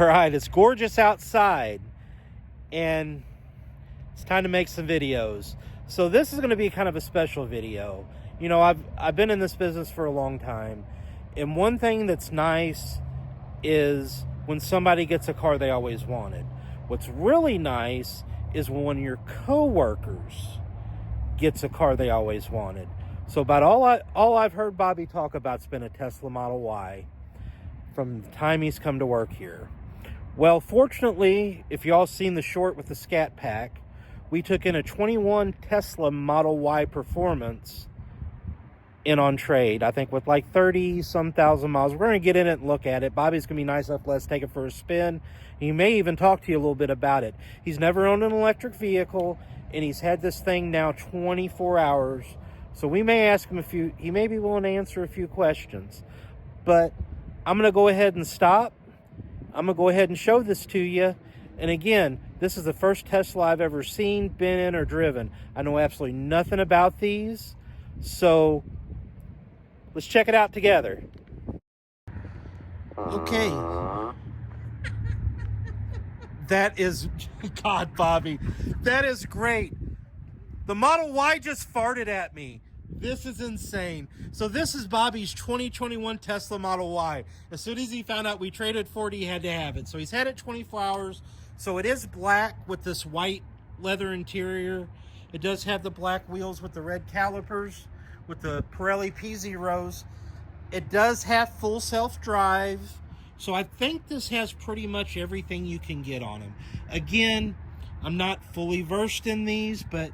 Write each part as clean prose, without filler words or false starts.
right, it's gorgeous outside, and it's time to make some videos. So this is going to be kind of a special video. You know, I've been in this business for a long time, and one thing that's nice is when somebody gets a car they always wanted. What's really nice is when one of your coworkers gets a car they always wanted. So about all I've heard Bobby talk about's been a Tesla Model Y from the time he's come to work here. Well, fortunately, if y'all seen the short with the Scat Pack, we took in a 21 Tesla Model Y Performance in on trade, I think with like 30-some thousand miles. We're going to get in it and look at it. Bobby's going to be nice enough to let us take it for a spin. He may even talk to you a little bit about it. He's never owned an electric vehicle, and he's had this thing now 24 hours. So we may ask him he may be willing to answer a few questions. But I'm going to go ahead and stop. I'm going to go ahead and show this to you. And again, this is the first Tesla I've ever seen, been in, or driven. I know absolutely nothing about these. So let's check it out together. Okay. That is, God, Bobby, that is great. The Model Y just farted at me. This is insane. So this is Bobby's 2021 Tesla Model Y. As soon as he found out we traded for it, he had to have it. So he's had it 24 hours. So it is black with this white leather interior. It does have the black wheels with the red calipers, with the Pirelli P0s. It does have full self-drive. So I think this has pretty much everything you can get on him. Again, I'm not fully versed in these, but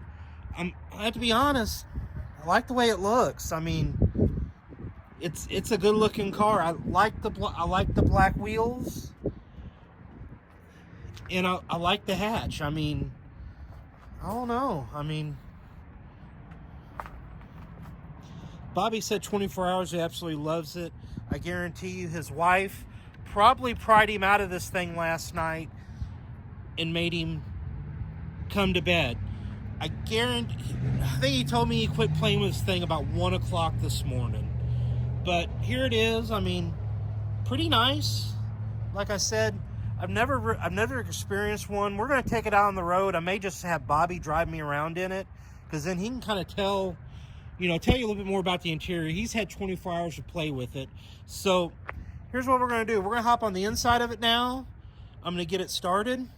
I have to be honest, I like the way it looks. I mean, it's a good looking car. I like the black wheels, and I like the hatch. I mean, I don't know. I mean, Bobby said 24 hours. He absolutely loves it. I guarantee you his wife probably pried him out of this thing last night and made him come to bed. I think he told me he quit playing with this thing about 1 o'clock this morning. But here it is. I mean, pretty nice. Like I said, I've never experienced one. We're going to take it out on the road. I may just have Bobby drive me around in it, because then he can kind of tell you a little bit more about the interior. He's had 24 hours to play with it. So here's what we're going to do. We're going to hop on the inside of it now. I'm going to get it started.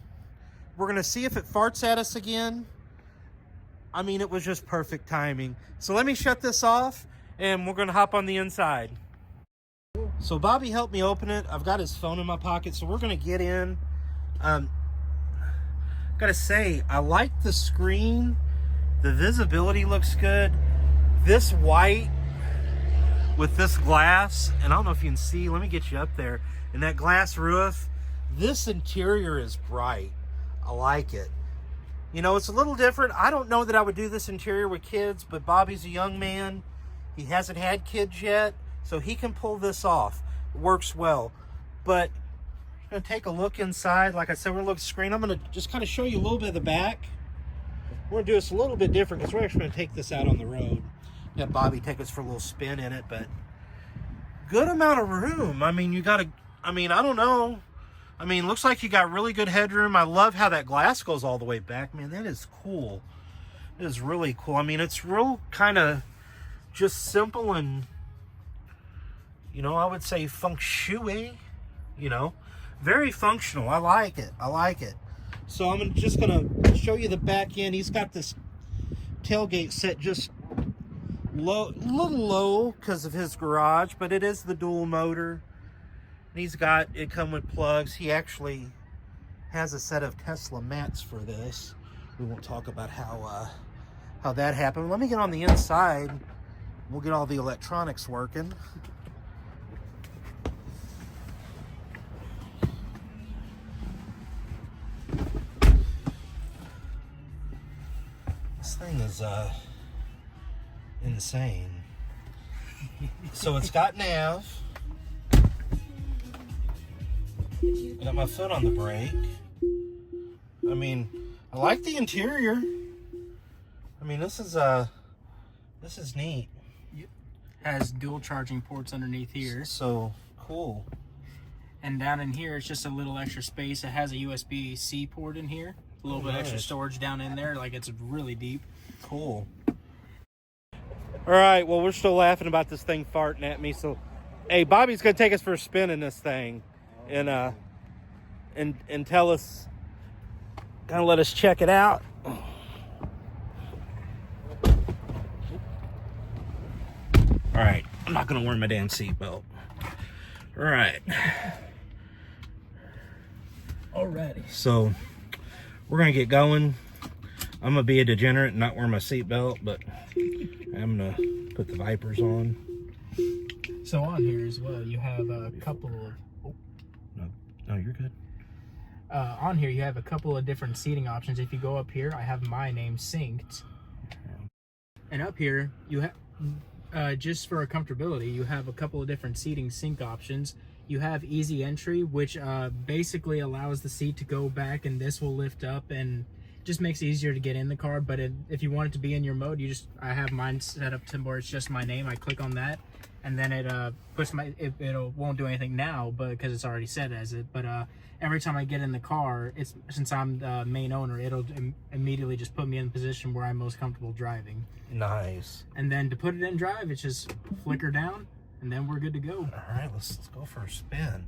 We're going to see if it farts at us again. I mean, it was just perfect timing. So let me shut this off, and we're going to hop on the inside. So Bobby helped me open it. I've got his phone in my pocket, so we're going to get in. Gotta say, I like the screen. The visibility looks good. This white with this glass, and I don't know if you can see, let me get you up there, and that glass roof, this interior is bright. I like it. You know, it's a little different. I don't know that I would do this interior with kids, but Bobby's a young man. He hasn't had kids yet, so he can pull this off. It works well. But I'm going to take a look inside. Like I said, we're going to look at the screen. I'm going to just kind of show you a little bit of the back. We're going to do this a little bit different because we're actually going to take this out on the road. Have Bobby take us for a little spin in it, but good amount of room. I mean, I don't know. I mean, looks like you got really good headroom. I love how that glass goes all the way back. Man, that is cool. It is really cool. I mean, it's real kind of just simple and, I would say feng shui, very functional. I like it. So I'm just going to show you the back end. He's got this tailgate set just a little low because of his garage, but it is the dual motor. He's got it come with plugs. He actually has a set of Tesla mats for this. We won't talk about how that happened. Let me get on the inside. We'll get all the electronics working. This thing is insane. So it's got nav. I got my foot on the brake. I mean, I like the interior. I mean, this is neat. Yep. Has dual charging ports underneath here. So cool. And down in here, it's just a little extra space. It has a USB-C port in here. A little bit extra storage down in there. Like, it's really deep. Cool. All right, well, we're still laughing about this thing farting at me. So, hey, Bobby's going to take us for a spin in this thing. And tell us, kind of let us check it out. All right, I'm not going to wear my damn seatbelt. All right. Alrighty. So we're gonna get going. I'm gonna be a degenerate and not wear my seatbelt, but I'm gonna put the Vipers on. So on here as well, you have a couple of... Oh. No, you're good. On here, you have a couple of different seating options. If you go up here, I have my name synced. And up here, you have, just for comfortability, you have a couple of different seating sync options. You have easy entry, which basically allows the seat to go back, and this will lift up and just makes it easier to get in the car. But if you want it to be in your mode, I have mine set up to where it's just my name. I click on that, and then it puts it won't do anything now, but because it's already set as it. But every time I get in the car, since I'm the main owner, it'll immediately just put me in the position where I'm most comfortable driving. Nice. And then to put it in drive, it's just flicker down, and then we're good to go. All right, let's go for a spin.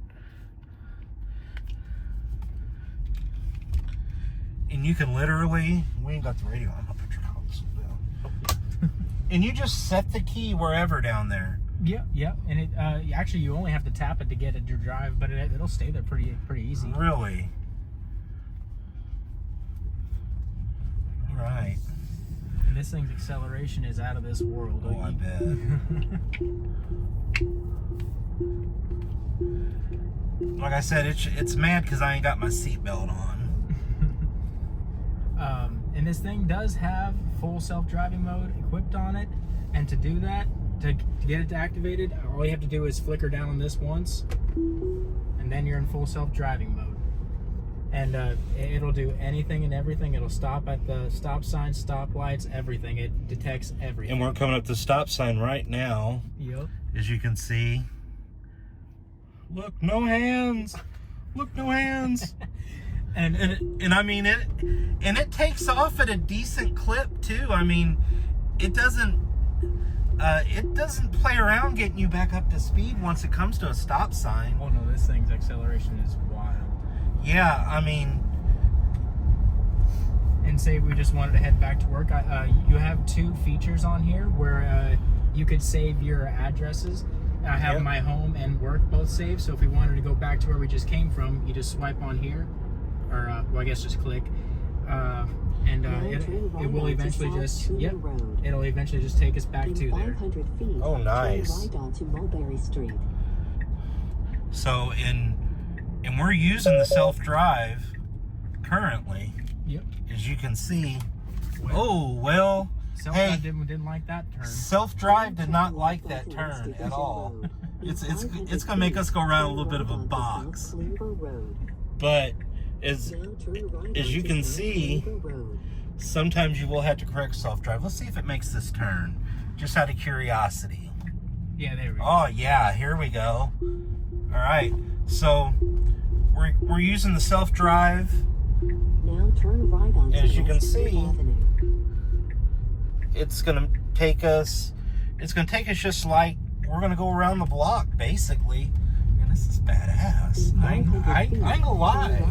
And you can literally, we ain't got the radio on, I'll put your house down. And you just set the key wherever down there. Yeah, and it actually you only have to tap it to get it to drive, but it'll stay there pretty easy. Really? All right. And this thing's acceleration is out of this world. Oh, I bet. Like I said, it's mad because I ain't got my seatbelt on. And this thing does have full self-driving mode equipped on it, and to do that, to get it activated, all you have to do is flicker down on this once, and then you're in full self-driving mode. And it'll do anything and everything. It'll stop at the stop signs, stop lights, everything. It detects everything. And we're coming up to the stop sign right now. Yep. As you can see. Look, no hands. Look, no hands. And I mean it, and it takes off at a decent clip too. I mean, it doesn't play around getting you back up to speed once it comes to a stop sign. Oh no, this thing's acceleration is wild. Yeah, I mean, and say we just wanted to head back to work. You have two features on here where you could save your addresses. I have my home and work both saved, so if we wanted to go back to where we just came from, you just swipe on here, or well, I guess just click, and it will eventually just, it'll eventually just take us back to there. Oh, nice. So and we're using the self-drive currently. Yep. As you can see. Oh, well. Self-drive didn't like that turn. Self-drive did not like that turn at all. It's gonna make us go around a little bit of a box. But as you can see, sometimes you will have to correct self-drive. Let's see if it makes this turn, just out of curiosity. Yeah, there we go. Oh yeah, here we go. All right, so we're using the self-drive. Now turn right on. As you can see, it's gonna take us just like we're gonna go around the block basically, and this is badass. I ain't gonna lie.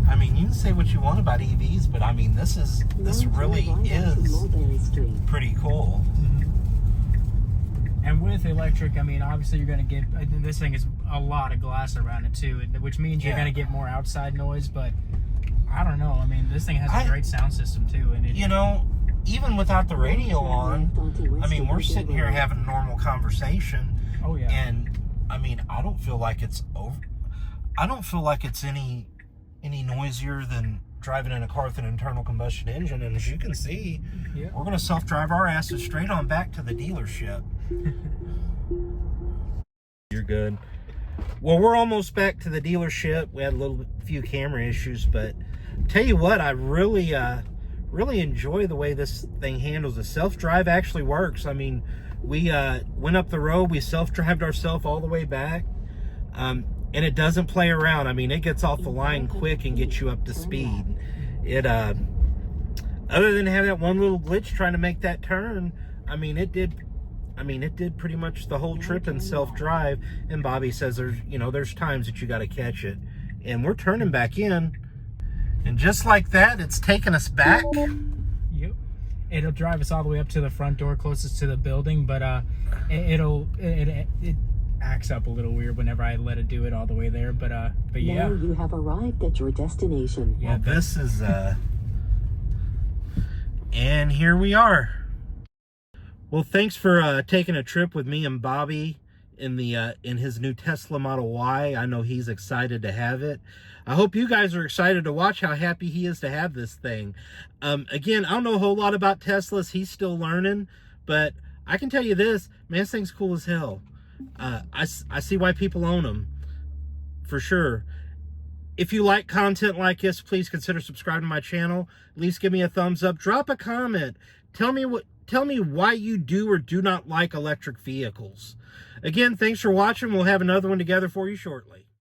I mean, you can say what you want about EVs, but I mean this really is pretty cool. And with electric, I mean, obviously you're going to get, this thing is a lot of glass around it too, which means you're going to get more outside noise, but I don't know. I mean, this thing has a great sound system too. And you know, even without the radio on, I mean, we're sitting here having a normal conversation. Oh yeah. And I mean, I don't feel like it's any noisier than driving in a car with an internal combustion engine. And as you can see, we're going to self-drive our asses straight on back to the dealership. You're good. Well, we're almost back to the dealership. We had a few camera issues, but tell you what, I really enjoy the way this thing handles. The self-drive actually works. I mean, We went up the road. We self-drived ourselves all the way back. And it doesn't play around. I mean, it gets off the line quick and gets you up to speed. It, other than having that one little glitch trying to make that turn, it did pretty much the whole trip in self-drive. And Bobby says there's times that you got to catch it. And we're turning back in. And just like that, it's taking us back. Yep. It'll drive us all the way up to the front door closest to the building, but it acts up a little weird whenever I let it do it all the way there. But yeah. Now you have arrived at your destination. Yeah, this is and here we are. Well, thanks for taking a trip with me and Bobby in his new Tesla Model Y. I know he's excited to have it. I hope you guys are excited to watch how happy he is to have this thing. Again, I don't know a whole lot about Teslas. He's still learning, but I can tell you this, man, this thing's cool as hell. I see why people own them, for sure. If you like content like this, please consider subscribing to my channel. At least give me a thumbs up. Drop a comment. Tell me why you do or do not like electric vehicles. Again, thanks for watching. We'll have another one together for you shortly.